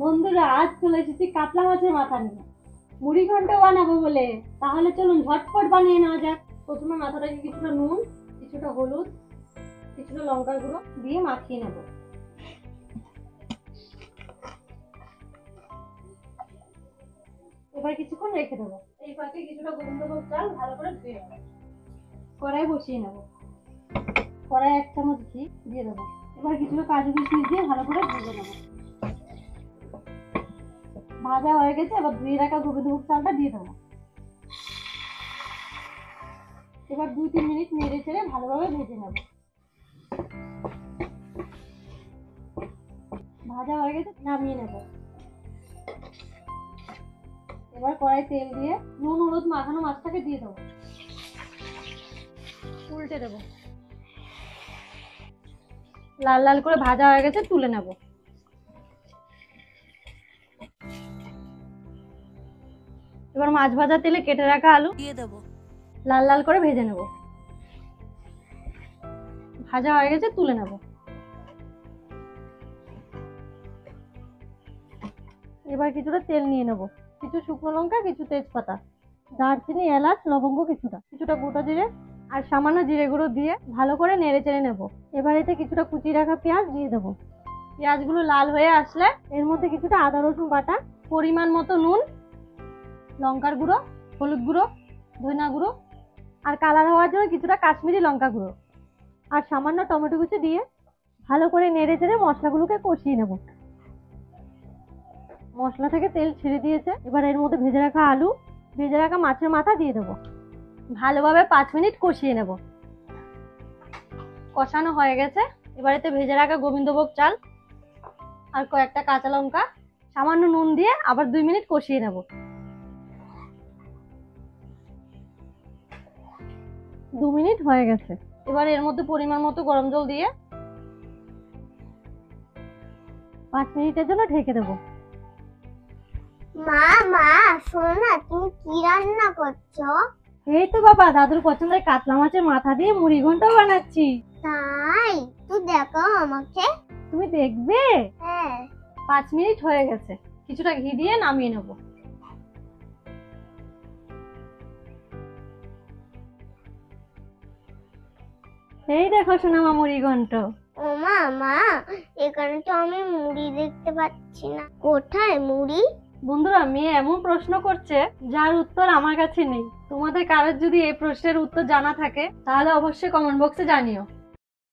বন্ধুরা, আজ চলে এসেছি কাতলা মাছের মাথা নিয়ে মুড়ি ঘন্ট বানাবো বলে। তাহলে চলুন ঝটপট বানিয়ে নেওয়া যাক। প্রথমে মাথাটাকে কিছুটা নুন, কিছুটা হলুদ, কিছুটা লঙ্কার গুঁড়ো দিয়ে মাখিয়ে নেব। এবার কিছুক্ষণ রেখে দেবো। এই ফাঁকে কিছুটা গোবিন্দভোগ চাল ভালো করে ধুয়ে নেব। কড়াই বসিয়ে নেব। কড়াই 1 চামচ ঘি দিয়ে দেবো। এবার কিছুটা কাজু কিশমিশ দিয়ে ভালো করে ভেজে নেব। ভাজা হয়ে গেছে, এবার ধুয়ে রাখা গোবিন্দভোগ চালটা দিয়ে দেবো। এবার 2-3 মিনিট নেড়ে চেড়ে ভালোভাবে ভেজে নেব। ভাজা হয়ে গেছে, নামিয়ে নেব। এবার কড়াই তেল দিয়ে নুন হলুদ মাখানো মাছটাকে দিয়ে দেবো। উল্টে দেবো। লাল লাল করে ভাজা হয়ে গেছে, তুলে নেব। এবার মাছ ভাজা তেলে কেটে রাখা আলু দিয়ে দেবো। লাল লাল করে ভেজে নেব। ভাজা হয়ে গেছে, তুলে নেব। এবার কিছুটা তেল নিয়ে নেব। কিছু শুকনো লঙ্কা, কিছু তেজপাতা, দারচিনি, এলাচ, লবঙ্গ, কিছুটা গোটা জিরে আর সামান্য জিরে গুঁড়ো দিয়ে ভালো করে নেড়ে চেড়ে নেব। এবার এতে কিছুটা কুচিয়ে রাখা পেঁয়াজ দিয়ে দেবো। পেঁয়াজগুলো লাল হয়ে আসলে এর মধ্যে কিছুটা আদা রসুন বাটা, পরিমাণ মতো নুন, লঙ্কার গুঁড়ো, হলুদ গুঁড়ো, ধনিয়া গুঁড়ো আর কালার হওয়ার জন্য কিছুটা কাশ্মীরি লঙ্কা গুঁড়ো আর সামান্য টমেটো কুচি দিয়ে ভালো করে নেড়ে চেড়ে মশলাগুলোকে কষিয়ে নেব। মশলা থেকে তেল ছেড়ে দিয়েছে, এবার এর মধ্যে ভেজে রাখা আলু, ভেজে রাখা মাছের মাথা দিয়ে দেবো। ভালোভাবে 5 মিনিট কষিয়ে নেব। কষানো হয়ে গেছে, এবার এতে ভেজে রাখা গোবিন্দভোগ চাল আর কয়েকটা কাঁচা লঙ্কা, সামান্য নুন দিয়ে আবার 2 মিনিট কষিয়ে নেব। 2 মিনিট হয়ে গেছে, এবার এর মধ্যে পরিমাণ মতো গরম জল দিয়ে 5 মিনিটের জন্য ঢেকে দেবো। মা মা শোনো না, তুমি কি রান্না করছো? এই তো বাবা, দাদুর পছন্দের কাতলা মাছের মাথা দিয়ে মুড়ি ঘন্ট বানাচ্ছি। তাই? তুই দেখো আমাকে। তুমি দেখবে? হ্যাঁ। 5 মিনিট হয়ে গেছে, কিছুটা ঘি দিয়ে নামিয়ে নেব। এই দেখো সোনামা মুড়ি ঘন্ট। ও মা মা, এখানে তো আমি মুড়ি দেখতে পাচ্ছি না, কোথায় মুড়ি? বন্ধুরা, মেয়ে এমন প্রশ্ন করছে যার উত্তর আমার কাছে নেই। তোমাদের কারোর যদি এই প্রশ্নের উত্তর জানা থাকে তাহলে অবশ্যই কমেন্ট বক্সে জানিও।